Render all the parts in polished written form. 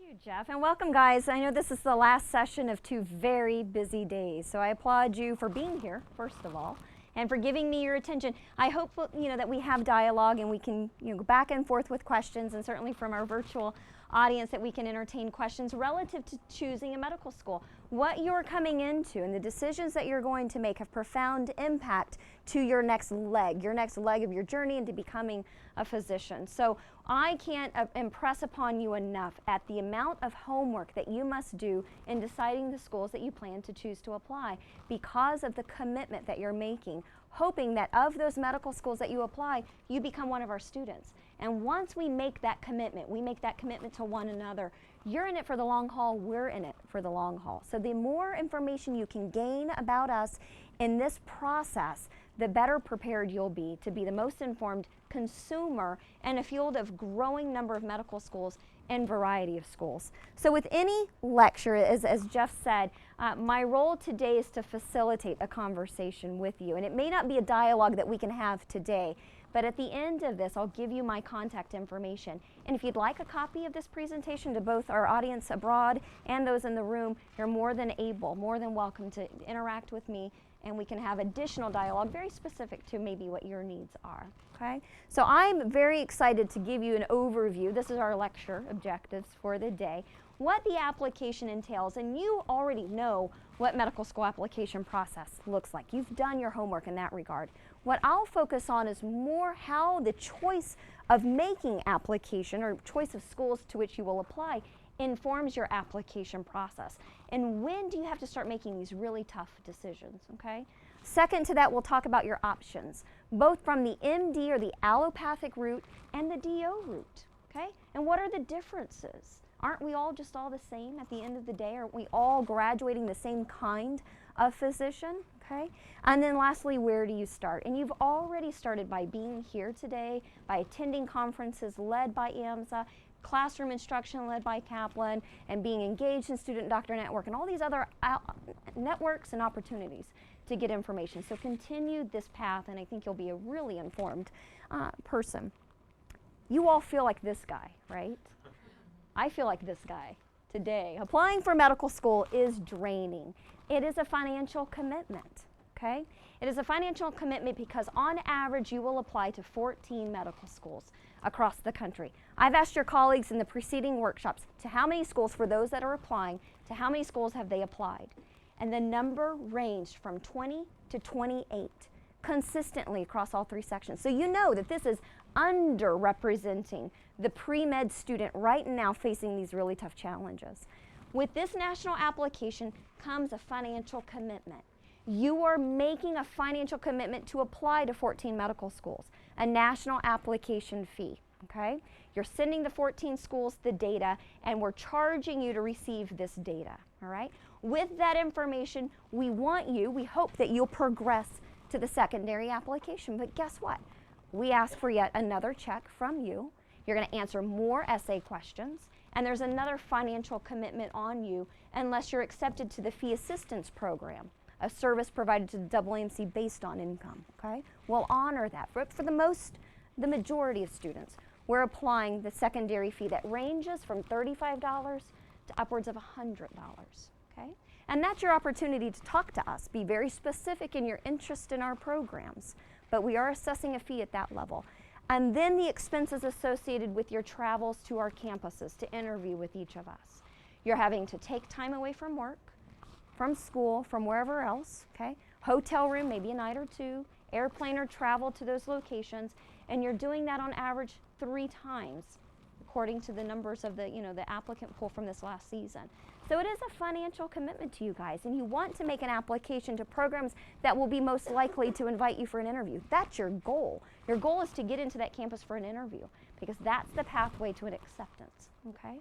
you, Jeff, and welcome, guys. I know this is the last session of 2 very busy days, so I applaud you for being here, first of all, and for giving me your attention. I hope that we have dialogue and we can go back and forth with questions, and certainly from our virtual audience that we can entertain questions relative to choosing a medical school. What you're coming into and the decisions that you're going to make have profound impact to your next leg of your journey into becoming a physician. So I can't impress upon you enough at the amount of homework that you must do in deciding the schools that you plan to choose to apply because of the commitment that you're making, hoping that of those medical schools that you apply, you become one of our students. And once we make that commitment to one another. You're in it for the long haul, we're in it for the long haul. So the more information you can gain about us in this process, the better prepared you'll be to be the most informed consumer in a field of growing number of medical schools and variety of schools. So with any lecture, as Jeff said, my role today is to facilitate a conversation with you. And it may not be a dialogue that we can have today, but at the end of this, I'll give you my contact information. And if you'd like a copy of this presentation to both our audience abroad and those in the room, you're more than welcome to interact with me, and we can have additional dialogue very specific to maybe what your needs are. Okay? So I'm very excited to give you an overview. This is our lecture objectives for the day, what the application entails, and you already know what medical school application process looks like. You've done your homework in that regard. What I'll focus on is more how the choice of making application or choice of schools to which you will apply informs your application process. And when do you have to start making these really tough decisions, okay? Second to that, we'll talk about your options, both from the MD or the allopathic route and the DO route, okay? And what are the differences? Aren't we all just all the same at the end of the day? Aren't we all graduating the same kind of physician? Okay? And then lastly, where do you start? And you've already started by being here today, by attending conferences led by AMSA, classroom instruction led by Kaplan, and being engaged in Student Doctor Network and all these other networks and opportunities to get information. So continue this path, and I think you'll be a really informed person. You all feel like this guy, right? I feel like this guy today. Applying for medical school is draining. It is a financial commitment, okay? It is a financial commitment because on average you will apply to 14 medical schools across the country. I've asked your colleagues in the preceding workshops to how many schools, for those that are applying, to how many schools have they applied. And the number ranged from 20 to 28 consistently across all 3 sections. So you know that this is underrepresenting the pre-med student right now facing these really tough challenges. With this national application comes a financial commitment. You are making a financial commitment to apply to 14 medical schools, a national application fee, okay? You're sending the 14 schools the data, and we're charging you to receive this data, all right? With that information, we hope that you'll progress to the secondary application, but guess what? We ask for yet another check from you. You're going to answer more essay questions, and there's another financial commitment on you unless you're accepted to the fee assistance program, a service provided to the AAMC based on income, okay? We'll honor that. For the majority of students, we're applying the secondary fee that ranges from $35 to upwards of $100, okay? And that's your opportunity to talk to us. Be very specific in your interest in our programs, but we are assessing a fee at that level. And then the expenses associated with your travels to our campuses to interview with each of us. You're having to take time away from work, from school, from wherever else, okay? Hotel room, maybe a night or 2, airplane or travel to those locations, and you're doing that on average 3 times, according to the numbers of the applicant pool from this last season. So it is a financial commitment to you guys, and you want to make an application to programs that will be most likely to invite you for an interview. That's your goal. Your goal is to get into that campus for an interview, because that's the pathway to an acceptance, okay?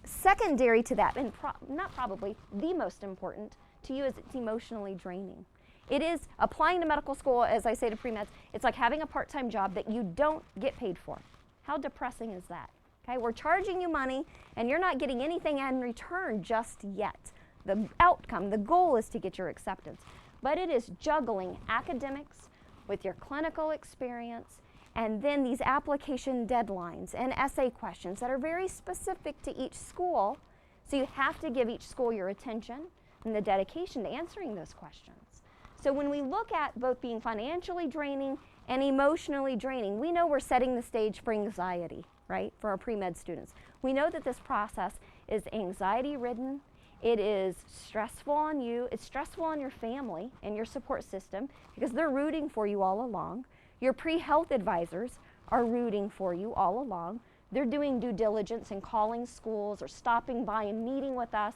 Secondary to that, and not probably the most important to you, is it's emotionally draining. It is applying to medical school, as I say to pre-meds, it's like having a part-time job that you don't get paid for. How depressing is that? Okay, we're charging you money, and you're not getting anything in return just yet. The outcome, the goal is to get your acceptance. But it is juggling academics with your clinical experience, and then these application deadlines and essay questions that are very specific to each school So you have to give each school your attention and the dedication to answering those questions. So when we look at both being financially draining and emotionally draining, we know we're setting the stage for anxiety, right, for our pre-med students. We know that this process is anxiety-ridden. It is stressful on you. It's stressful on your family and your support system because they're rooting for you all along. Your pre-health advisors are rooting for you all along. They're doing due diligence and calling schools or stopping by and meeting with us,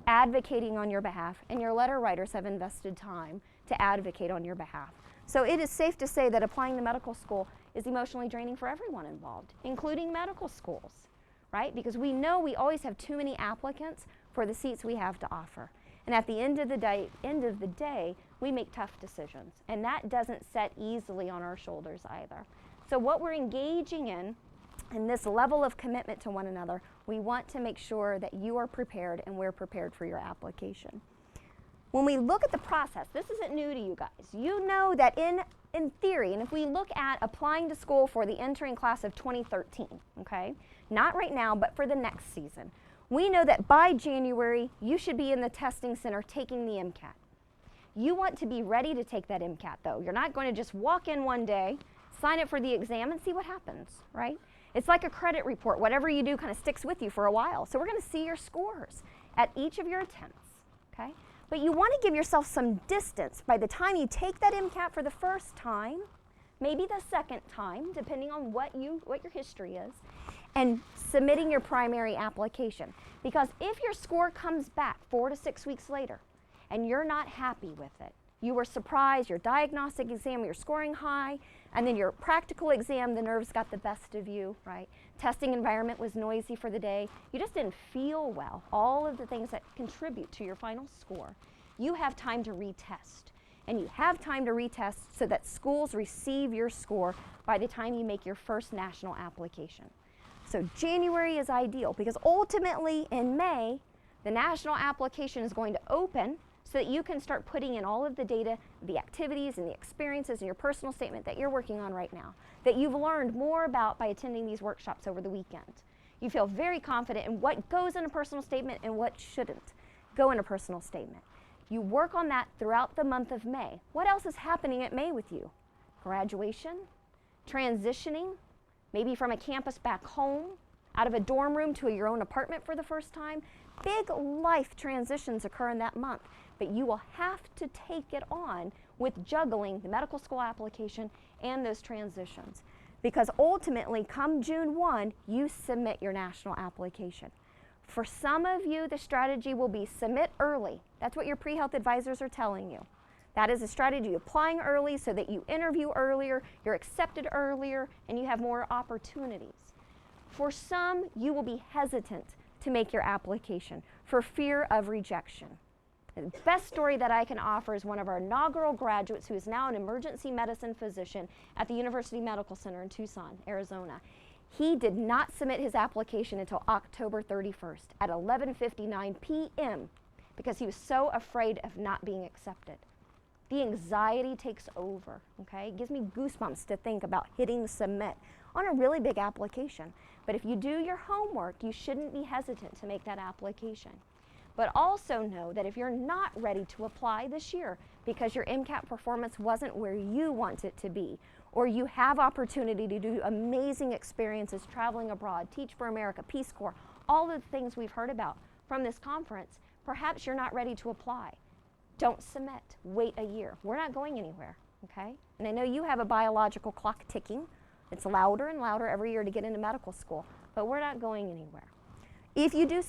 advocating on your behalf, and your letter writers have invested time to advocate on your behalf. So it is safe to say that applying to medical school is emotionally draining for everyone involved, including medical schools, right? Because we know we always have too many applicants for the seats we have to offer. And at the end of the day, we make tough decisions, and that doesn't set easily on our shoulders either. So what we're engaging in this level of commitment to one another, we want to make sure that you are prepared and we're prepared for your application. When we look at the process, this isn't new to you guys. You know that in theory, and if we look at applying to school for the entering class of 2013, okay, not right now, but for the next season, we know that by January, you should be in the testing center taking the MCAT. You want to be ready to take that MCAT, though. You're not going to just walk in one day, sign up for the exam, and see what happens, right? It's like a credit report. Whatever you do kind of sticks with you for a while. So we're going to see your scores at each of your attempts, okay? But you want to give yourself some distance by the time you take that MCAT for the first time, maybe the second time, depending on what your history is, and submitting your primary application. Because if your score comes back 4 to 6 weeks later and you're not happy with it, you were surprised, your diagnostic exam, you're scoring high, and then your practical exam, the nerves got the best of you, right? Testing environment was noisy for the day. You just didn't feel well. All of the things that contribute to your final score. You have time to retest. And you have time to retest so that schools receive your score by the time you make your first national application. So January is ideal because ultimately in May, the national application is going to open so that you can start putting in all of the data, the activities and the experiences in your personal statement that you're working on right now, that you've learned more about by attending these workshops over the weekend. You feel very confident in what goes in a personal statement and what shouldn't go in a personal statement. You work on that throughout the month of May. What else is happening at May with you? Graduation, transitioning, maybe from a campus back home, out of a dorm room to your own apartment for the first time. Big life transitions occur in that month, but you will have to take it on with juggling the medical school application and those transitions. Because ultimately, come June 1, you submit your national application. For some of you, the strategy will be submit early. That's what your pre-health advisors are telling you. That is a strategy, applying early so that you interview earlier, you're accepted earlier, and you have more opportunities. For some, you will be hesitant to make your application for fear of rejection. The best story that I can offer is one of our inaugural graduates who is now an emergency medicine physician at the University Medical Center in Tucson, Arizona. He did not submit his application until October 31st at 11:59 p.m. because he was so afraid of not being accepted. The anxiety takes over, okay? It gives me goosebumps to think about hitting submit on a really big application. But if you do your homework, you shouldn't be hesitant to make that application. But also know that if you're not ready to apply this year because your MCAT performance wasn't where you want it to be, or you have opportunity to do amazing experiences traveling abroad, Teach for America, Peace Corps, all the things we've heard about from this conference, perhaps you're not ready to apply. Don't submit. Wait a year. We're not going anywhere, okay? And I know you have a biological clock ticking. It's louder and louder every year to get into medical school, but we're not going anywhere. If you do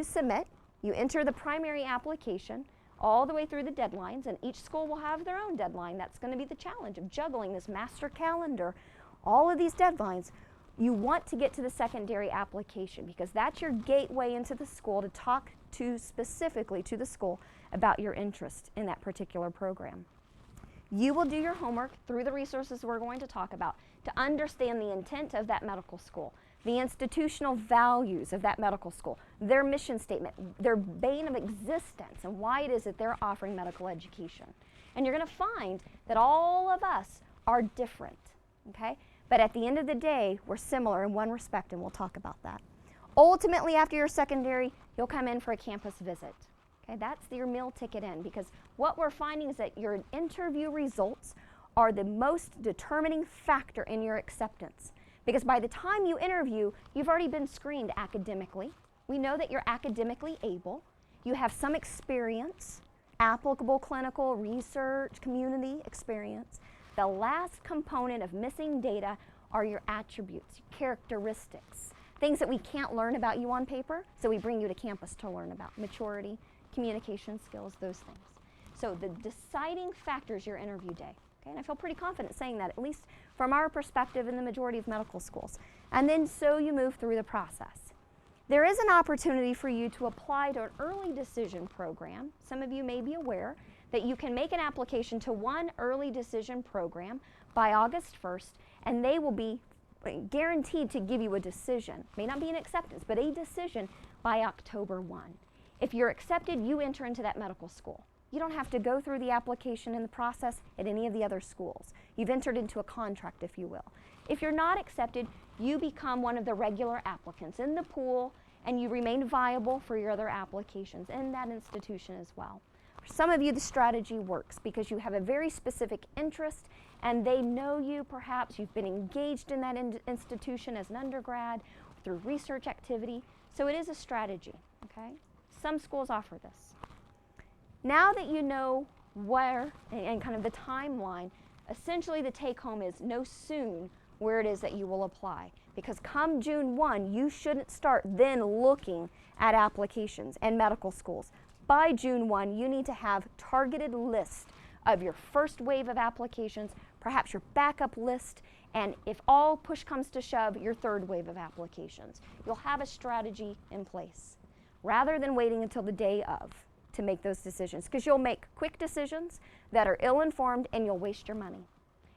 submit, you enter the primary application all the way through the deadlines, and each school will have their own deadline. That's going to be the challenge of juggling this master calendar, all of these deadlines. You want to get to the secondary application because that's your gateway into the school to talk to specifically to the school about your interest in that particular program. You will do your homework through the resources we're going to talk about to understand the intent of that medical school, the institutional values of that medical school, their mission statement, their bane of existence, and why it is that they're offering medical education. And you're going to find that all of us are different, okay? But at the end of the day, we're similar in one respect, and we'll talk about that. Ultimately, after your secondary, you'll come in for a campus visit. Okay, that's your meal ticket in, because what we're finding is that your interview results are the most determining factor in your acceptance. Because by the time you interview, you've already been screened academically. We know that you're academically able. You have some experience, applicable clinical research, community experience. The last component of missing data are your attributes, characteristics, things that we can't learn about you on paper, so we bring you to campus to learn about: maturity, communication skills, those things. So the deciding factor is your interview day. Okay, and I feel pretty confident saying that, at least from our perspective in the majority of medical schools. And then so you move through the process. There is an opportunity for you to apply to an early decision program. Some of you may be aware that you can make an application to one early decision program by August 1st, and they will be guaranteed to give you a decision. May not be an acceptance, but a decision by October 1. If you're accepted, you enter into that medical school. You don't have to go through the application and the process at any of the other schools. You've entered into a contract, if you will. If you're not accepted, you become one of the regular applicants in the pool, and you remain viable for your other applications in that institution as well. For some of you, the strategy works because you have a very specific interest, and they know you. Perhaps you've been engaged in that institution as an undergrad through research activity. So it is a strategy, okay? Some schools offer this. Now that you know where and kind of the timeline, essentially the take-home is know soon where it is that you will apply. Because come June 1, you shouldn't start then looking at applications and medical schools. By June 1, you need to have targeted list of your first wave of applications, perhaps your backup list, and if all push comes to shove, your third wave of applications. You'll have a strategy in place rather than waiting until the day of to make those decisions, because you'll make quick decisions that are ill-informed and you'll waste your money.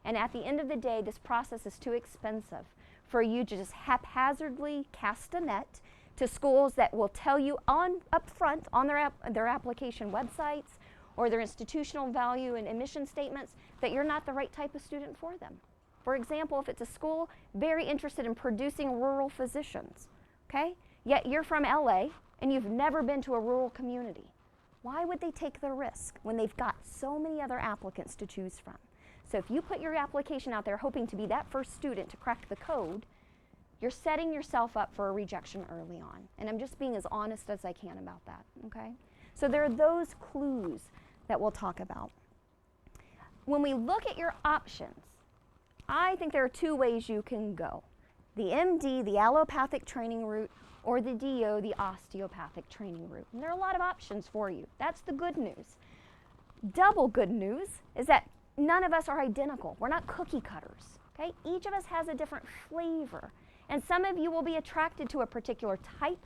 And at the end of the day, this process is too expensive for you to just haphazardly cast a net to schools that will tell you up front on their application websites or their institutional value and admission statements that you're not the right type of student for them. For example, if it's a school very interested in producing rural physicians, okay, yet you're from LA and you've never been to a rural community, why would they take the risk when they've got so many other applicants to choose from? So if you put your application out there hoping to be that first student to crack the code, you're setting yourself up for a rejection early on. And I'm just being as honest as I can about that, okay? So there are those clues that we'll talk about. When we look at your options, I think there are two ways you can go. The MD, the allopathic training route, or the DO, the osteopathic training route. And there are a lot of options for you. That's the good news. Double good news is that none of us are identical. We're not cookie cutters, okay? Each of us has a different flavor. And some of you will be attracted to a particular type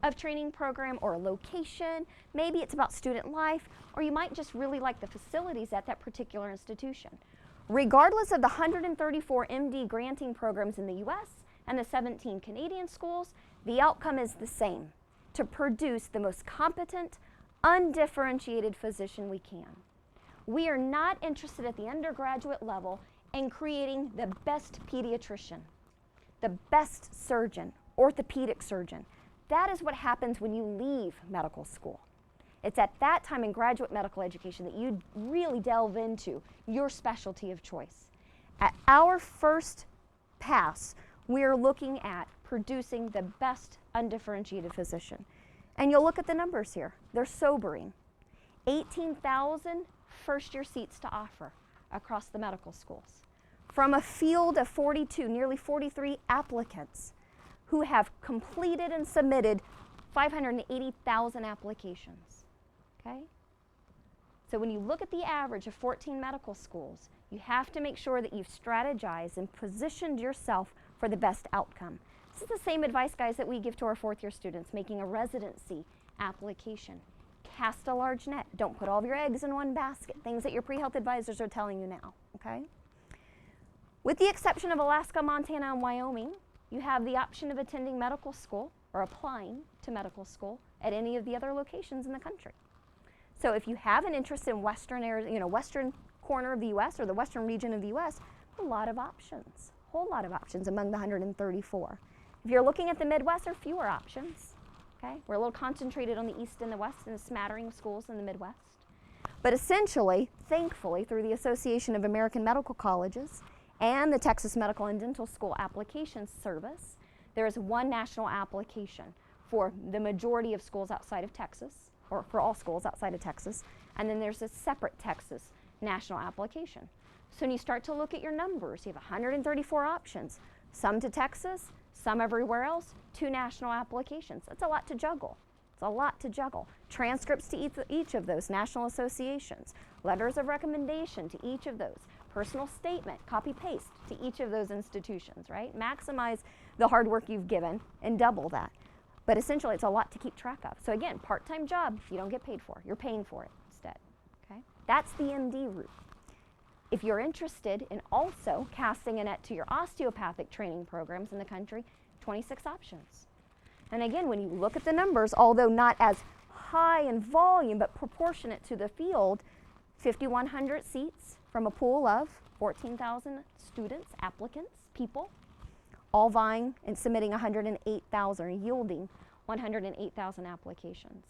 of training program or a location. Maybe it's about student life, or you might just really like the facilities at that particular institution. Regardless of the 134 MD granting programs in the US and the 17 Canadian schools, the outcome is the same: to produce the most competent, undifferentiated physician we can. We are not interested at the undergraduate level in creating the best pediatrician, the best surgeon, orthopedic surgeon. That is what happens when you leave medical school. It's at that time in graduate medical education that you really delve into your specialty of choice. At our first pass, we are looking at producing the best undifferentiated physician. And you'll look at the numbers here. They're sobering. 18,000 first-year seats to offer across the medical schools. From a field of 42, nearly 43 applicants who have completed and submitted 580,000 applications, okay? So when you look at the average of 14 medical schools, you have to make sure that you've strategized and positioned yourself for the best outcome. This is the same advice, guys, that we give to our fourth-year students making a residency application. Cast a large net. Don't put all of your eggs in one basket, things that your pre-health advisors are telling you now, okay? With the exception of Alaska, Montana, and Wyoming, you have the option of attending medical school or applying to medical school at any of the other locations in the country. So if you have an interest in western corner of the U.S. or the western region of the U.S., a lot of options, a whole lot of options among the 134. If you're looking at the Midwest, there are fewer options. Okay? We're a little concentrated on the East and the West and a smattering of schools in the Midwest. But essentially, thankfully, through the Association of American Medical Colleges and the Texas Medical and Dental School Application Service, there is one national application for the majority of schools outside of Texas, or for all schools outside of Texas, and then there's a separate Texas national application. So when you start to look at your numbers, you have 134 options, some to Texas, some everywhere else, 2 national applications. That's a lot to juggle. It's a lot to juggle. Transcripts to each of those national associations, letters of recommendation to each of those, personal statement, copy-paste to each of those institutions, right? Maximize the hard work you've given and double that. But essentially, it's a lot to keep track of. So again, part-time job, you don't get paid for. You're paying for it instead, okay? That's the MD route. If you're interested in also casting a net to your osteopathic training programs in the country, 26 options. And again, when you look at the numbers, although not as high in volume but proportionate to the field, 5,100 seats from a pool of 14,000 students, applicants, people, all vying and submitting 108,000, yielding 108,000 applications.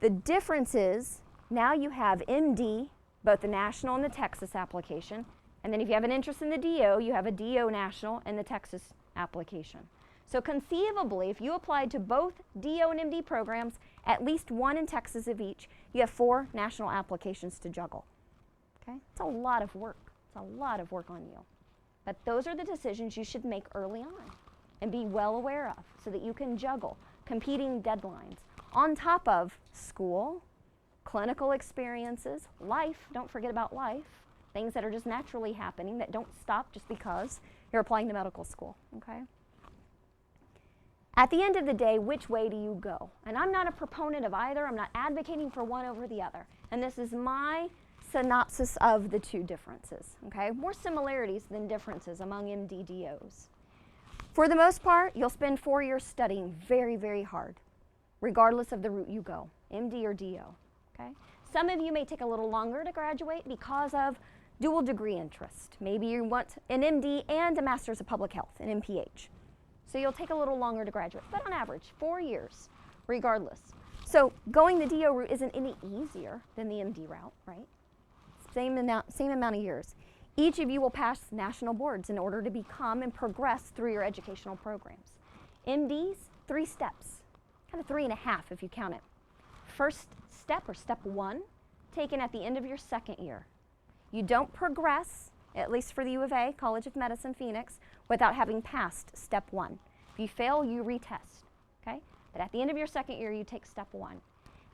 The difference is now you have MD, both the national and the Texas application, and then if you have an interest in the DO, you have a DO national and the Texas application. So conceivably, if you applied to both DO and MD programs, at least one in Texas of each, you have 4 national applications to juggle. Okay? It's a lot of work. It's a lot of work on you. But those are the decisions you should make early on and be well aware of so that you can juggle competing deadlines on top of school, clinical experiences, life, don't forget about life, things that are just naturally happening that don't stop just because you're applying to medical school, okay? At the end of the day, which way do you go? And I'm not a proponent of either. I'm not advocating for one over the other. And this is my synopsis of the 2 differences, okay? More similarities than differences among MD-DOs. For the most part, you'll spend 4 years studying very, very hard, regardless of the route you go, MD or DO, okay? Some of you may take a little longer to graduate because of dual degree interest. Maybe you want an MD and a Master's of Public Health, an MPH. So you'll take a little longer to graduate, but on average, 4 years, regardless. So going the DO route isn't any easier than the MD route, right? Same amount of years. Each of you will pass national boards in order to become and progress through your educational programs. MDs, 3 steps, kind of 3.5 if you count it. First step, or step 1, taken at the end of your 2nd year. You don't progress, at least for the U of A, College of Medicine, Phoenix, without having passed step 1. If you fail, you retest, okay? But at the end of your 2nd year, you take step 1.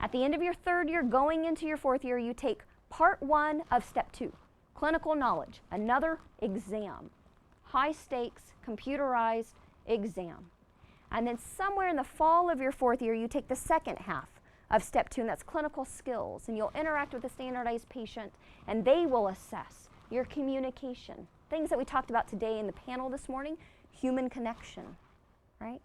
At the end of your 3rd year, going into your 4th year, you take part 1 of step 2, clinical knowledge, another exam, high stakes, computerized exam. And then somewhere in the fall of your 4th year, you take the 2nd half of step 2, and that's clinical skills, and you'll interact with a standardized patient, and they will assess your communication. Things that we talked about today in the panel this morning, human connection, right?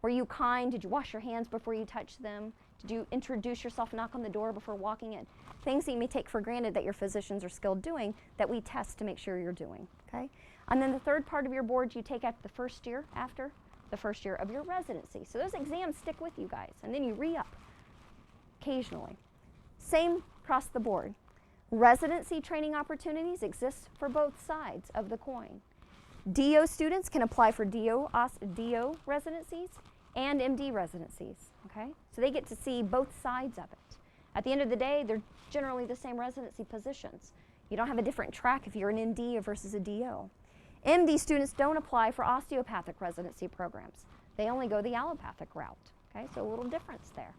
Were you kind? Did you wash your hands before you touched them? Did you introduce yourself, knock on the door before walking in? Things that you may take for granted that your physicians are skilled doing that we test to make sure you're doing, okay? And then the 3rd part of your board you take at the 1st year after the 1st year of your residency. So those exams stick with you guys, and then you re-up occasionally. Same across the board. Residency training opportunities exist for both sides of the coin. DO students can apply for DO residencies and MD residencies, okay? So they get to see both sides of it. At the end of the day, they're generally the same residency positions. You don't have a different track if you're an ND versus a DO. MD students don't apply for osteopathic residency programs. They only go the allopathic route, okay? So a little difference there.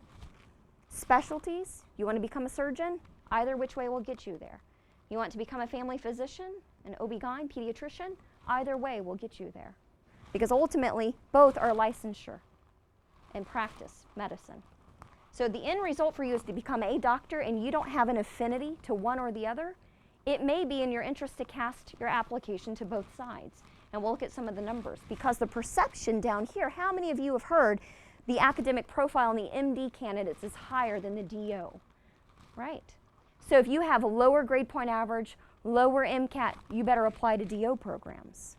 Specialties, you want to become a surgeon? Either which way will get you there. You want to become a family physician, an OB-GYN, pediatrician? Either way will get you there. Because ultimately, both are licensure and practice medicine. So the end result for you is to become a doctor and you don't have an affinity to one or the other. It may be in your interest to cast your application to both sides. And we'll look at some of the numbers. Because the perception down here, how many of you have heard the academic profile in the MD candidates is higher than the DO? Right. So if you have a lower grade point average, lower MCAT, you better apply to DO programs.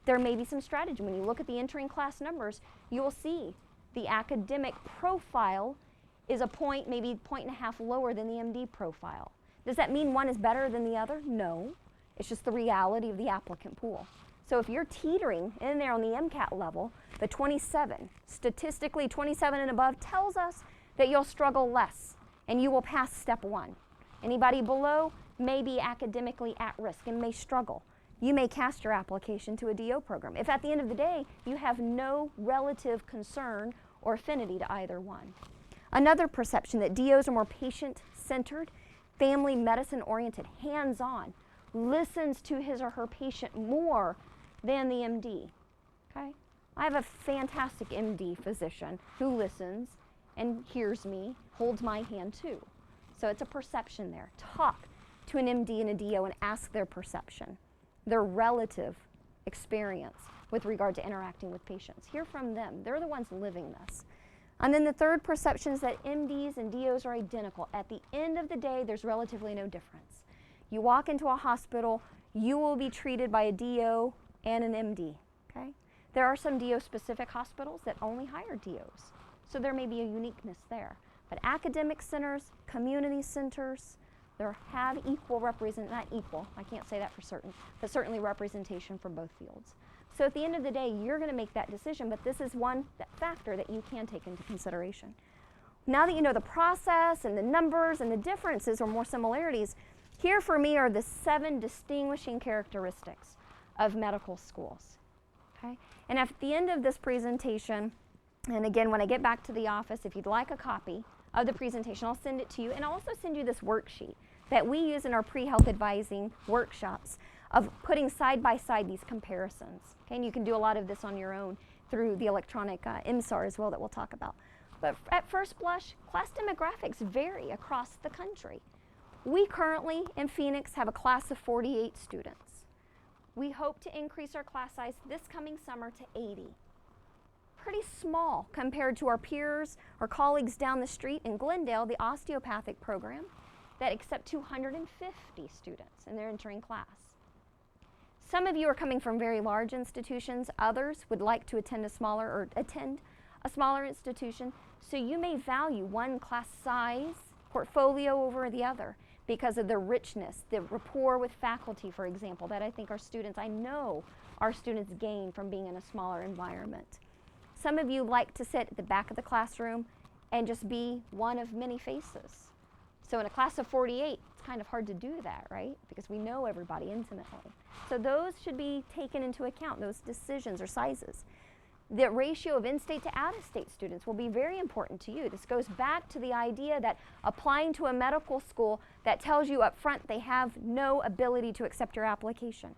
There may be some strategy. When you look at the entering class numbers, you will see The academic profile is a point, maybe a point and a half lower than the MD profile. Does that mean one is better than the other? No. It's just the reality of the applicant pool. So if you're teetering in there on the MCAT level, the 27, statistically 27 and above tells us that you'll struggle less and you will pass step 1. Anybody below may be academically at risk and may struggle. You may cast your application to a DO program if at the end of the day you have no relative concern or affinity to either one. Another perception that DOs are more patient-centered, family medicine-oriented, hands-on, listens to his or her patient more than the MD. Okay? I have a fantastic MD physician who listens and hears me, holds my hand too. So it's a perception there. Talk to an MD and a DO and ask their perception, their relative experience with regard to interacting with patients. Hear from them. They're the ones living this. And then the third perception is that MDs and DOs are identical. At the end of the day, there's relatively no difference. You walk into a hospital, you will be treated by a DO and an MD, okay? There are some DO-specific hospitals that only hire DOs, so there may be a uniqueness there. But academic centers, community centers, they have equal not equal, I can't say that for certain, but certainly representation for both fields. So at the end of the day, you're going to make that decision, but this is one factor that you can take into consideration. Now that you know the process and the numbers and the differences or more similarities, here for me are the 7 distinguishing characteristics of medical schools. Okay? And at the end of this presentation, and again, when I get back to the office, if you'd like a copy of the presentation, I'll send it to you, and I'll also send you this worksheet that we use in our pre-health advising workshops of putting side by side these comparisons. Okay? And you can do a lot of this on your own through the electronic MSAR as well that we'll talk about. But at first blush, class demographics vary across the country. We currently in Phoenix have a class of 48 students. We hope to increase our class size this coming summer to 80. Pretty small compared to our peers or colleagues down the street in Glendale, the osteopathic program, that accept 250 students and they're entering class. Some of you are coming from very large institutions. Others would like to attend a smaller institution. So you may value one class size portfolio over the other because of the richness, the rapport with faculty, for example, that I know our students gain from being in a smaller environment. Some of you like to sit at the back of the classroom and just be one of many faces. So in a class of 48, it's kind of hard to do that, right? Because we know everybody intimately. So those should be taken into account, those decisions or sizes. The ratio of in-state to out-of-state students will be very important to you. This goes back to the idea that applying to a medical school that tells you up front they have no ability to accept your application.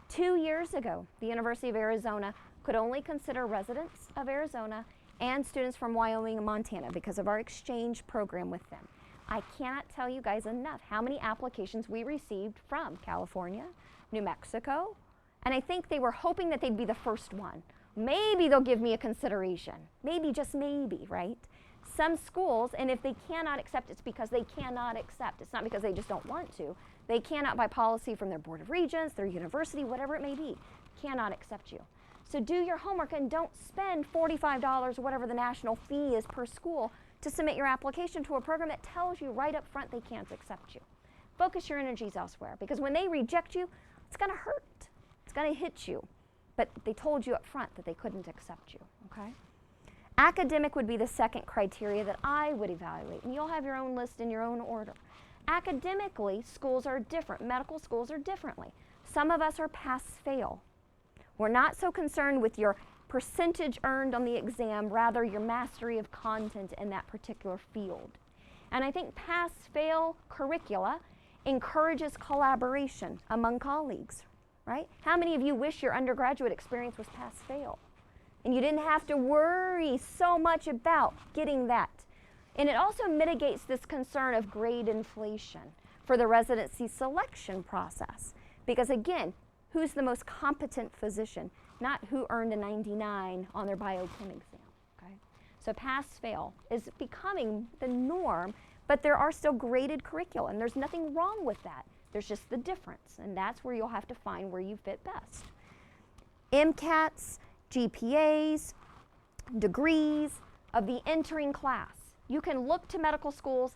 2 years ago, the University of Arizona could only consider residents of Arizona and students from Wyoming and Montana because of our exchange program with them. I cannot tell you guys enough how many applications we received from California, New Mexico, and I think they were hoping that they'd be the first one. Maybe they'll give me a consideration. Maybe, just maybe, right? Some schools, and if they cannot accept, it's because they cannot accept. It's not because they just don't want to. They cannot, by policy from their Board of Regents, their university, whatever it may be, cannot accept you. So do your homework and don't spend $45 or whatever the national fee is per school to submit your application to a program that tells you right up front they can't accept you. Focus your energies elsewhere, because when they reject you, it's going to hurt. It's going to hit you. But they told you up front that they couldn't accept you, okay? Academic would be the second criteria that I would evaluate, and you'll have your own list in your own order. Academically, schools are different. Medical schools are differently. Some of us are pass-fail. We're not so concerned with your percentage earned on the exam, rather your mastery of content in that particular field. And I think pass-fail curricula encourages collaboration among colleagues, right? How many of you wish your undergraduate experience was pass-fail and you didn't have to worry so much about getting that? And it also mitigates this concern of grade inflation for the residency selection process. Because again, who's the most competent physician? Not who earned a 99 on their biochem exam, okay? So pass-fail is becoming the norm, but there are still graded curricula, and there's nothing wrong with that. There's just the difference, and that's where you'll have to find where you fit best. MCATs, GPAs, degrees, of the entering class. You can look to medical schools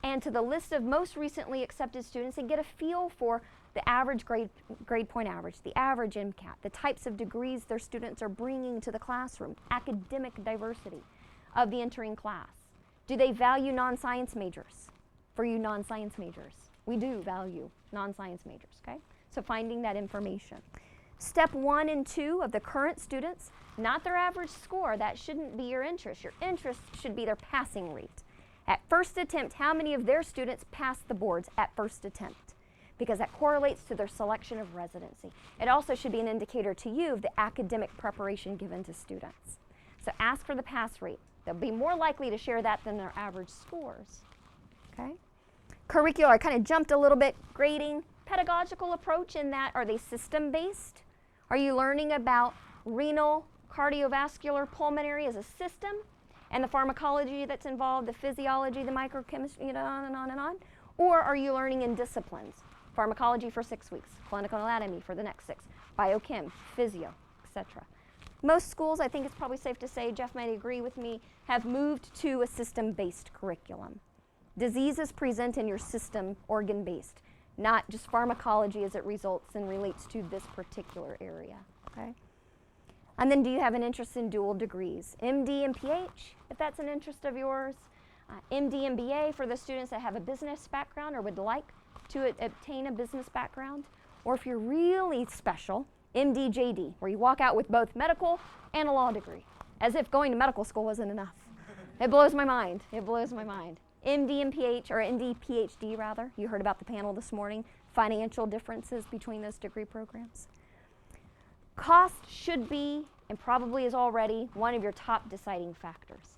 and to the list of most recently accepted students and get a feel for the average grade point average, the average MCAT, the types of degrees their students are bringing to the classroom, academic diversity of the entering class. Do they value non-science majors? For you non-science majors, we do value non-science majors, okay? So finding that information. Step 1 and 2 of the current students, not their average score, that shouldn't be your interest. Your interest should be their passing rate. At first attempt, how many of their students pass the boards at first attempt? Because that correlates to their selection of residency. It also should be an indicator to you of the academic preparation given to students. So ask for the pass rate. They'll be more likely to share that than their average scores. Okay? Curricular, I kind of jumped a little bit. Grading, pedagogical approach in that, are they system-based? Are you learning about renal, cardiovascular, pulmonary as a system, and the pharmacology that's involved, the physiology, the microchemistry, on and on and on? Or are you learning in disciplines? Pharmacology for 6 weeks, clinical anatomy for the next 6, biochem, physio, etc. Most schools, I think it's probably safe to say, Jeff might agree with me, have moved to a system-based curriculum. Diseases present in your system organ-based, not just pharmacology as it results and relates to this particular area, okay? And then do you have an interest in dual degrees? MD and PH, if that's an interest of yours. MD and BA for the students that have a business background or would like to obtain a business background. Or if you're really special, MD, JD, where you walk out with both medical and a law degree, as if going to medical school wasn't enough. It blows my mind. It blows my mind. MD and PH, or MD, PhD rather. You heard about the panel this morning, financial differences between those degree programs. Cost should be, and probably is already, one of your top deciding factors.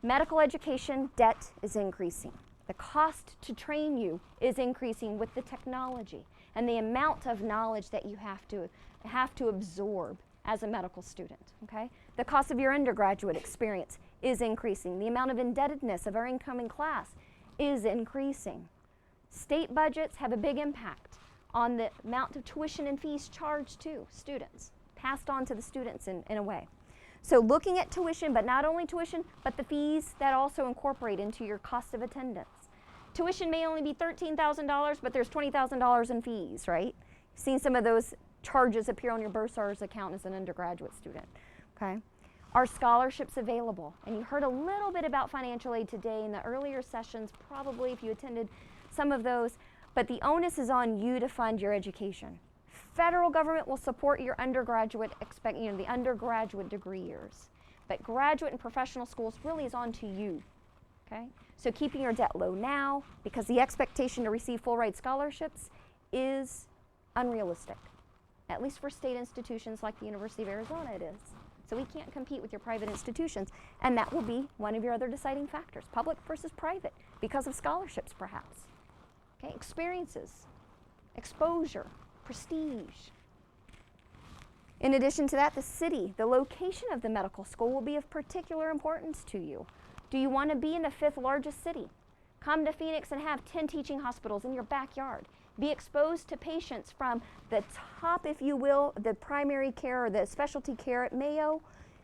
Medical education debt is increasing. The cost to train you is increasing with the technology and the amount of knowledge that you have to absorb as a medical student, okay? The cost of your undergraduate experience is increasing. The amount of indebtedness of our incoming class is increasing. State budgets have a big impact on the amount of tuition and fees charged to students, passed on to the students in a way. So looking at tuition, but not only tuition, but the fees that also incorporate into your cost of attendance. Tuition may only be $13,000, but there's $20,000 in fees, right? You've seen some of those charges appear on your Bursars account as an undergraduate student, okay? Are scholarships available? And you heard a little bit about financial aid today in the earlier sessions, probably if you attended some of those, but the onus is on you to fund your education. Federal government will support your undergraduate, the undergraduate degree years, but graduate and professional schools really is on to you, okay? So keeping your debt low now, because the expectation to receive full ride scholarships is unrealistic, at least for state institutions like the University of Arizona it is. So we can't compete with your private institutions, and that will be one of your other deciding factors, public versus private, because of scholarships perhaps. Okay, experiences, exposure, prestige. In addition to that, the city, the location of the medical school will be of particular importance to you. Do you want to be in the 5th largest city? Come to Phoenix and have 10 teaching hospitals in your backyard. Be exposed to patients from the top, if you will, the primary care or the specialty care at Mayo,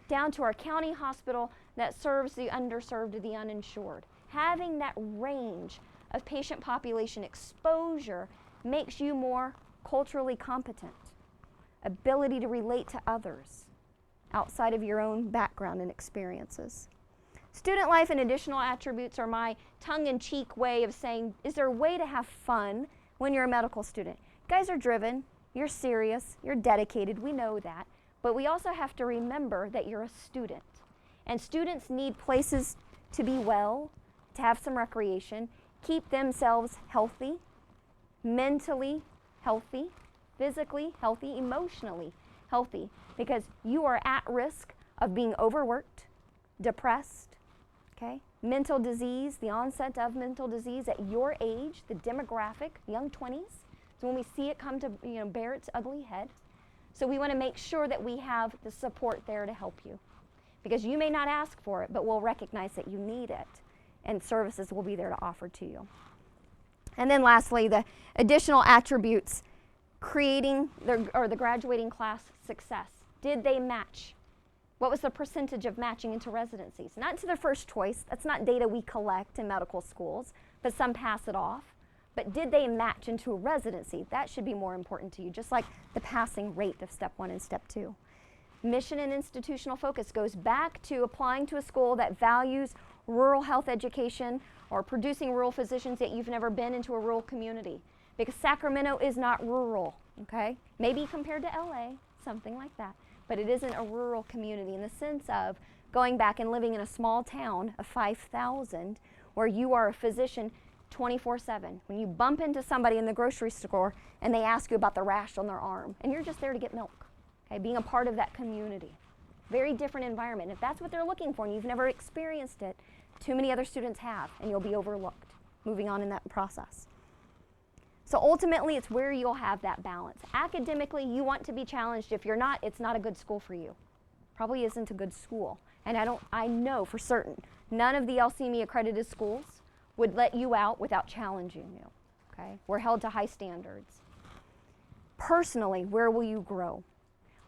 down to our county hospital that serves the underserved, the uninsured. Having that range of patient population exposure makes you more culturally competent, ability to relate to others outside of your own background and experiences. Student life and additional attributes are my tongue-in-cheek way of saying, is there a way to have fun when you're a medical student? You guys are driven, you're serious, you're dedicated, we know that, but we also have to remember that you're a student. And students need places to be well, to have some recreation, keep themselves healthy, mentally healthy, physically healthy, emotionally healthy, because you are at risk of being overworked, depressed, okay? Mental disease, the onset of mental disease at your age, the demographic, young 20s, so when we see it come to bear its ugly head. So we want to make sure that we have the support there to help you, because you may not ask for it, but we'll recognize that you need it, and services will be there to offer to you. And then lastly, the additional attributes, creating the graduating class success. Did they match What was the percentage of matching into residencies? Not into their first choice. That's not data we collect in medical schools, but some pass it off. But did they match into a residency? That should be more important to you, just like the passing rate of step 1 and step 2. Mission and institutional focus goes back to applying to a school that values rural health education or producing rural physicians, yet you've never been into a rural community. Because Sacramento is not rural, okay? Maybe compared to LA, something like that. But it isn't a rural community in the sense of going back and living in a small town of 5,000 where you are a physician 24/7. When you bump into somebody in the grocery store and they ask you about the rash on their arm, and you're just there to get milk, okay? Being a part of that community. Very different environment. If that's what they're looking for and you've never experienced it, too many other students have, and you'll be overlooked moving on in that process. So ultimately, it's where you'll have that balance. Academically, you want to be challenged. If you're not, it's not a good school for you. Probably isn't a good school. And I know for certain, none of the LCME accredited schools would let you out without challenging you, okay? We're held to high standards. Personally, where will you grow?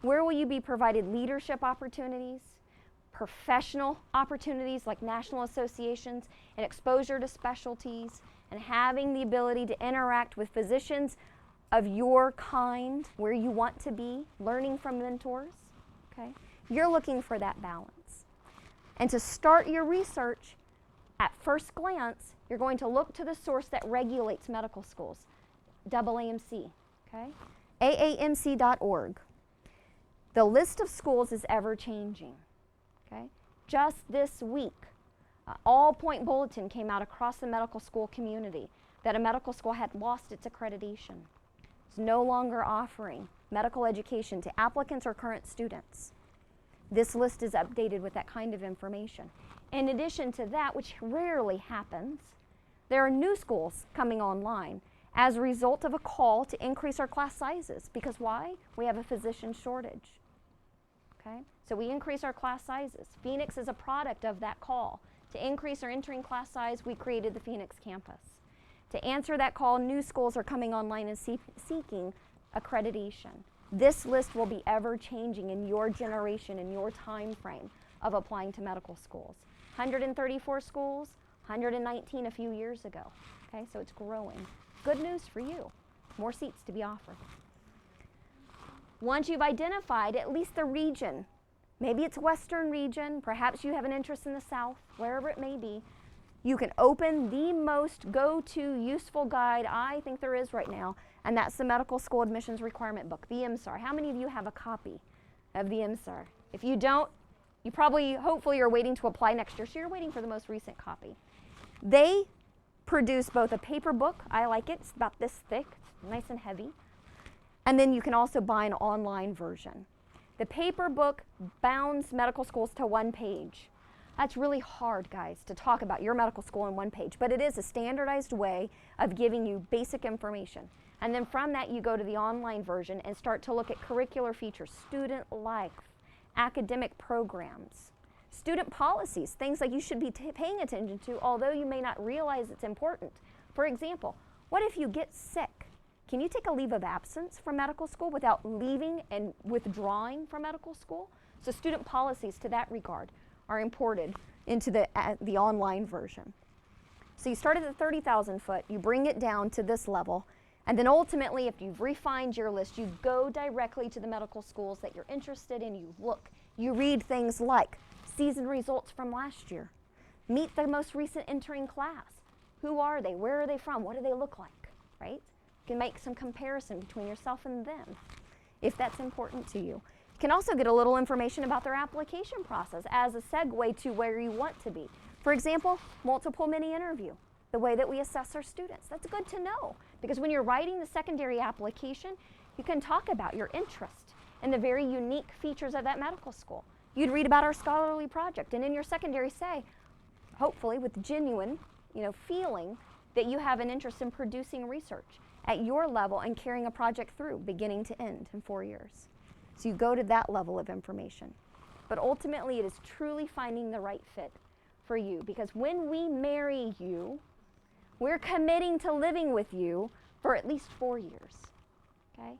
Where will you be provided leadership opportunities, professional opportunities like national associations, and exposure to specialties, and having the ability to interact with physicians of your kind, where you want to be, learning from mentors, okay? You're looking for that balance. And to start your research, at first glance, you're going to look to the source that regulates medical schools, AAMC, okay? AAMC.org. The list of schools is ever changing, okay? Just this week, All Point Bulletin came out across the medical school community that a medical school had lost its accreditation. It's no longer offering medical education to applicants or current students. This list is updated with that kind of information. In addition to that, which rarely happens, there are new schools coming online as a result of a call to increase our class sizes. Because why? We have a physician shortage. Okay? So we increase our class sizes. Phoenix is a product of that call. To increase our entering class size, we created the Phoenix campus. To answer that call, new schools are coming online and seeking accreditation. This list will be ever changing in your generation, in your time frame of applying to medical schools. 134 schools, 119 a few years ago. Okay, so it's growing. Good news for you. More seats to be offered. Once you've identified at least the region, maybe it's Western region, perhaps you have an interest in the South, wherever it may be, you can open the most go-to useful guide I think there is right now, and that's the Medical School Admissions Requirement Book, the MSAR. How many of you have a copy of the MSAR? If you don't, you probably, hopefully, are waiting to apply next year, so you're waiting for the most recent copy. They produce both a paper book, I like it, it's about this thick, nice and heavy, and then you can also buy an online version. The paper book bounds medical schools to one page. That's really hard, guys, to talk about your medical school in one page, but it is a standardized way of giving you basic information. And then from that, you go to the online version and start to look at curricular features, student life, academic programs, student policies, things like you should be paying attention to, although you may not realize it's important. For example, what if you get sick? Can you take a leave of absence from medical school without leaving and withdrawing from medical school? So student policies to that regard are imported into the online version. So you start at the 30,000 foot, you bring it down to this level, and then ultimately, if you've refined your list, you go directly to the medical schools that you're interested in, you look, you read things like season results from last year, meet the most recent entering class. Who are they? Where are they from? What do they look like, right? You can make some comparison between yourself and them, if that's important to you. You can also get a little information about their application process as a segue to where you want to be. For example, multiple mini interview, the way that we assess our students. That's good to know, because when you're writing the secondary application, you can talk about your interest and the very unique features of that medical school. You'd read about our scholarly project, and in your secondary say, hopefully with genuine, feeling that you have an interest in producing research at your level and carrying a project through, beginning to end in 4 years. So you go to that level of information. But ultimately, it is truly finding the right fit for you, because when we marry you, we're committing to living with you for at least 4 years, okay?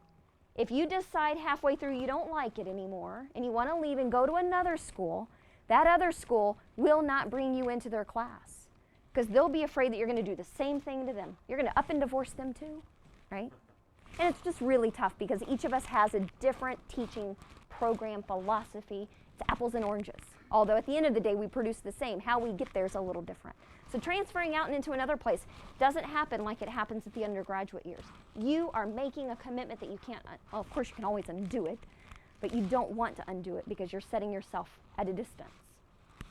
If you decide halfway through you don't like it anymore and you want to leave and go to another school, that other school will not bring you into their class because they'll be afraid that you're going to do the same thing to them. You're going to up and divorce them too, right? And it's just really tough because each of us has a different teaching program philosophy. It's apples and oranges. Although at the end of the day, we produce the same. How we get there is a little different. So transferring out and into another place doesn't happen like it happens at the undergraduate years. You are making a commitment that you can't, well, of course you can always undo it, but you don't want to undo it because you're setting yourself at a distance,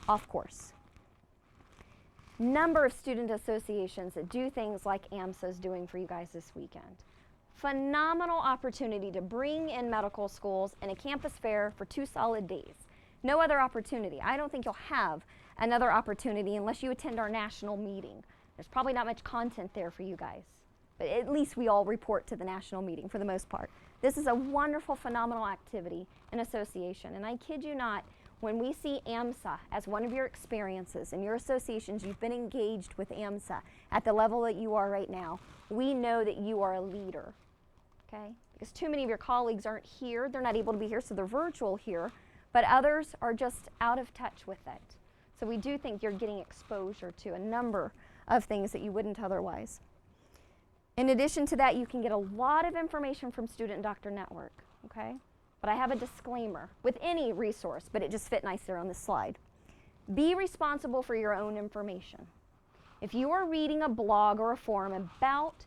off course. Number of student associations that do things like AMSA is doing for you guys this weekend. Phenomenal opportunity to bring in medical schools and a campus fair for 2 solid days. No other opportunity. I don't think you'll have another opportunity unless you attend our national meeting. There's probably not much content there for you guys, but at least we all report to the national meeting for the most part. This is a wonderful, phenomenal activity and association, and I kid you not, when we see AMSA as one of your experiences and your associations, you've been engaged with AMSA at the level that you are right now, we know that you are a leader, okay? Because too many of your colleagues aren't here, they're not able to be here, so they're virtual here, but others are just out of touch with it. So we do think you're getting exposure to a number of things that you wouldn't otherwise. In addition to that, you can get a lot of information from Student Doctor Network, okay? But I have a disclaimer with any resource, but it just fit nice there on this slide. Be responsible for your own information. If you are reading a blog or a forum about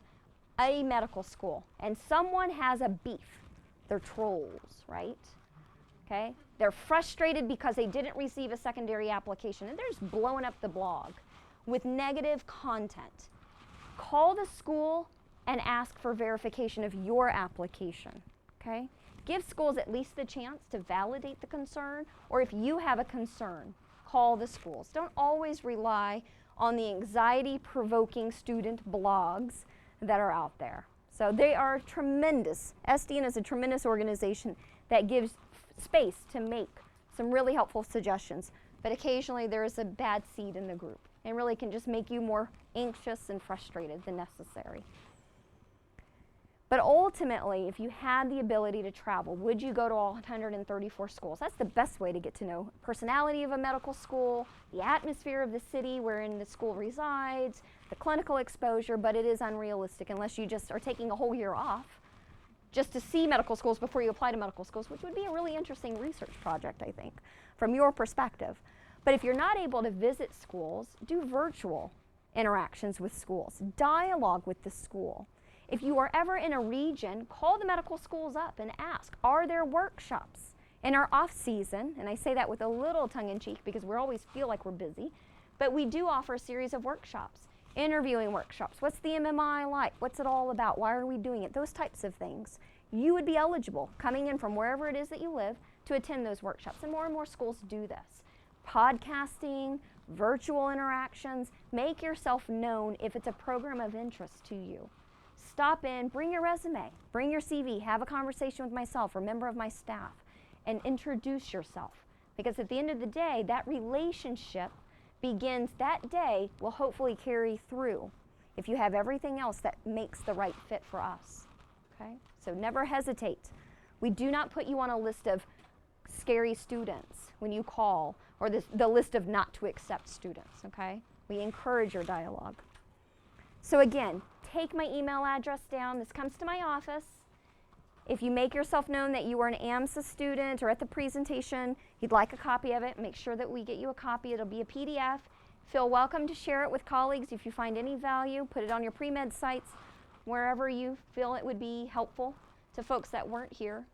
a medical school and someone has a beef, they're trolls, right? Okay? They're frustrated because they didn't receive a secondary application and they're just blowing up the blog with negative content. Call the school and ask for verification of your application, okay? Give schools at least the chance to validate the concern, or if you have a concern, call the schools. Don't always rely on the anxiety-provoking student blogs that are out there. So they are tremendous. SDN is a tremendous organization that gives space to make some really helpful suggestions, but occasionally there is a bad seed in the group and really can just make you more anxious and frustrated than necessary. But ultimately, if you had the ability to travel, would you go to all 134 schools? That's the best way to get to know personality of a medical school, the atmosphere of the city wherein the school resides, the clinical exposure, but it is unrealistic unless you just are taking a whole year off just to see medical schools before you apply to medical schools, which would be a really interesting research project, I think, from your perspective. But if you're not able to visit schools, do virtual interactions with schools, dialogue with the school. If you are ever in a region, call the medical schools up and ask, are there workshops in our off season? And I say that with a little tongue-in-cheek because we always feel like we're busy, but we do offer a series of workshops, interviewing workshops. What's the MMI like? What's it all about? Why are we doing it? Those types of things. You would be eligible, coming in from wherever it is that you live, to attend those workshops, and more schools do this. Podcasting, virtual interactions, make yourself known if it's a program of interest to you. Stop in, bring your resume, bring your CV, have a conversation with myself or a member of my staff, and introduce yourself. Because at the end of the day, that relationship begins that day, will hopefully carry through if you have everything else that makes the right fit for us. Okay? So never hesitate. We do not put you on a list of scary students when you call, or the list of not to accept students, okay? We encourage your dialogue. So again, take my email address down. This comes to my office. If you make yourself known that you are an AMSA student or at the presentation, you'd like a copy of it, make sure that we get you a copy. It'll be a PDF. Feel welcome to share it with colleagues. If you find any value, put it on your pre-med sites, wherever you feel it would be helpful to folks that weren't here.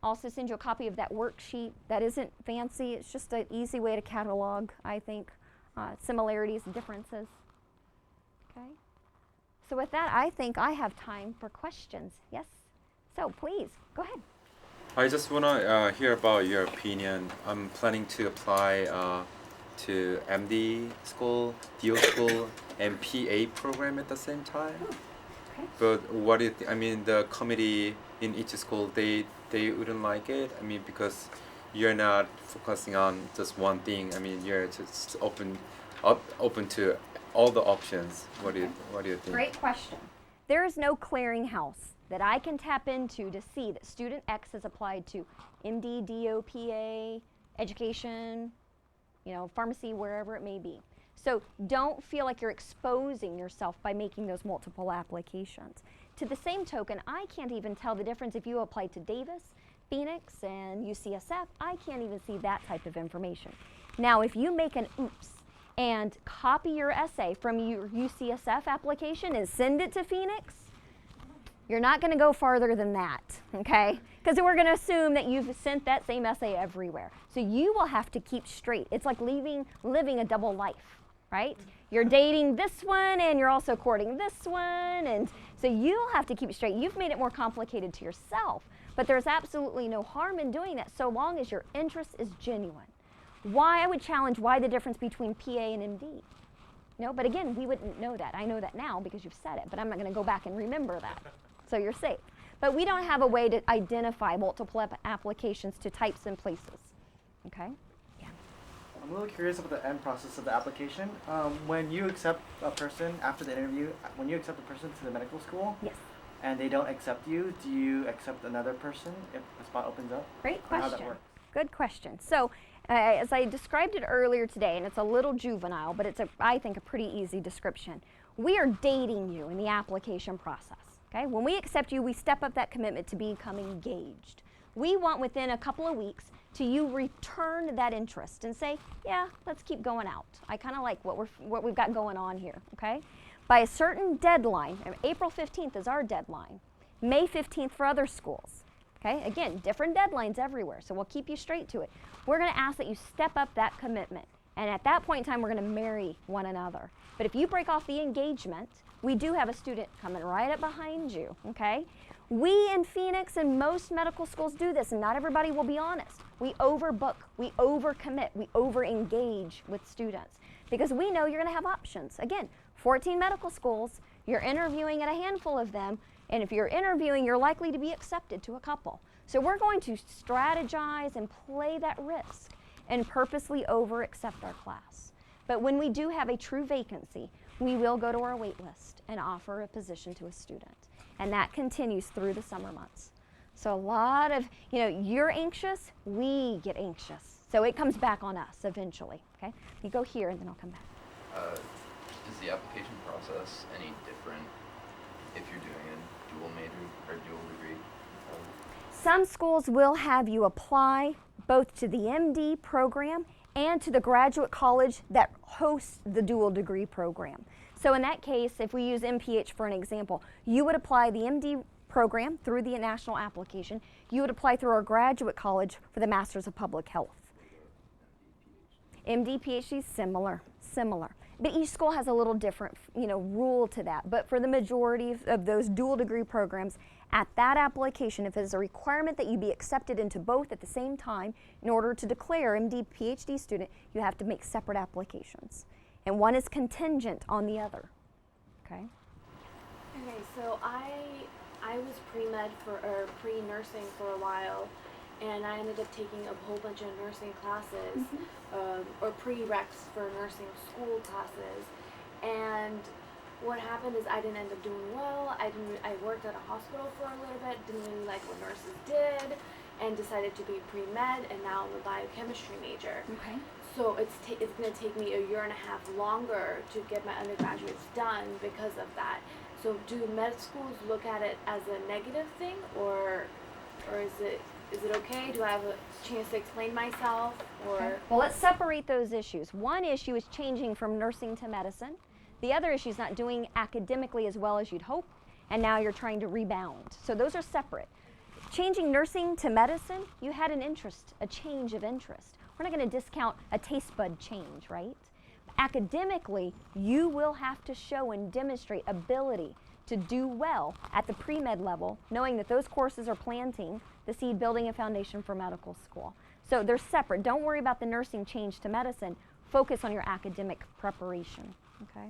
Also send you a copy of that worksheet. That isn't fancy. It's just an easy way to catalog, I think, similarities and differences. Okay. So with that, I think I have time for questions. Yes? So please, go ahead. I just want to hear about your opinion. I'm planning to apply to MD school, DO school, and PA program at the same time. Oh, okay. But what do you think? I mean, the committee in each school, they wouldn't like it. I mean, because you're not focusing on just one thing. I mean, you're just open to all the options. What do you think? Great question. There is no clearinghouse that I can tap into to see that student X has applied to MD, DOPA, education, pharmacy, wherever it may be. So don't feel like you're exposing yourself by making those multiple applications. To the same token, I can't even tell the difference if you apply to Davis, Phoenix, and UCSF. I can't even see that type of information. Now, if you make an oops and copy your essay from your UCSF application and send it to Phoenix, you're not going to go farther than that, okay? Because we're going to assume that you've sent that same essay everywhere. So you will have to keep straight. It's like living a double life, right? You're dating this one and you're also courting this one, and so you'll have to keep straight. You've made it more complicated to yourself, but there's absolutely no harm in doing that so long as your interest is genuine. Why I would challenge why the difference between PA and MD? But again, we wouldn't know that. I know that now because you've said it, but I'm not going to go back and remember that. So you're safe. But we don't have a way to identify multiple applications to types and places. Okay? Yeah. I'm a little curious about the end process of the application. When you accept a person after the interview, when you accept a person to the medical school, Yes. and they don't accept you, do you accept another person if the spot opens up? Great Or how that question. works? Good question. So, as I described it earlier today, and it's a little juvenile, but it's I think a pretty easy description. We are dating you in the application process. Okay? When we accept you, we step up that commitment to become engaged. We want within a couple of weeks to you return that interest and say, yeah, let's keep going out. I kind of like what we've got going on here. Okay? By a certain deadline, April 15th is our deadline, May 15th for other schools. Okay? Again, different deadlines everywhere, so we'll keep you straight to it. We're going to ask that you step up that commitment, and at that point in time, we're going to marry one another. But if you break off the engagement, we do have a student coming right up behind you, okay? We in Phoenix and most medical schools do this, and not everybody will be honest. We overbook, we overcommit, we overengage with students because we know you're going to have options. Again, 14 medical schools, you're interviewing at a handful of them, and if you're interviewing, you're likely to be accepted to a couple. So we're going to strategize and play that risk and purposely over-accept our class. But when we do have a true vacancy, we will go to our wait list and offer a position to a student. And that continues through the summer months. So a lot of, you're anxious, we get anxious. So it comes back on us eventually, okay? You go here and then I'll come back. Is the application process any different if you're doing a dual major or dual degree? Some schools will have you apply both to the MD program and to the graduate college that hosts the dual degree program. So in that case, if we use MPH for an example, you would apply the MD program through the national application. You would apply through our graduate college for the Masters of Public Health. MD, PhD, similar. But each school has a little different, rule to that. But for the majority of those dual degree programs, at that application, if it's a requirement that you be accepted into both at the same time, in order to declare MD, PhD student, you have to make separate applications. And one is contingent on the other, okay? Okay, so I was pre-med or pre-nursing for a while, and I ended up taking a whole bunch of nursing classes, or prereqs for nursing school classes. And what happened is I didn't end up doing well. I worked at a hospital for a little bit, didn't really like what nurses did, and decided to be pre-med, and now I'm a biochemistry major. Okay. So it's going to take me a year and a half longer to get my undergraduates done because of that. So do med schools look at it as a negative thing, or is it okay? Do I have a chance to explain myself? Or Okay. Well, let's separate those issues. One issue is changing from nursing to medicine. The other issue is not doing academically as well as you'd hope, and now you're trying to rebound. So those are separate. Changing nursing to medicine, you had an interest, a change of interest. We're not going to discount a taste bud change, right? Academically, you will have to show and demonstrate ability to do well at the pre-med level, knowing that those courses are planting the seed, building a foundation for medical school. So they're separate. Don't worry about the nursing change to medicine. Focus on your academic preparation, okay?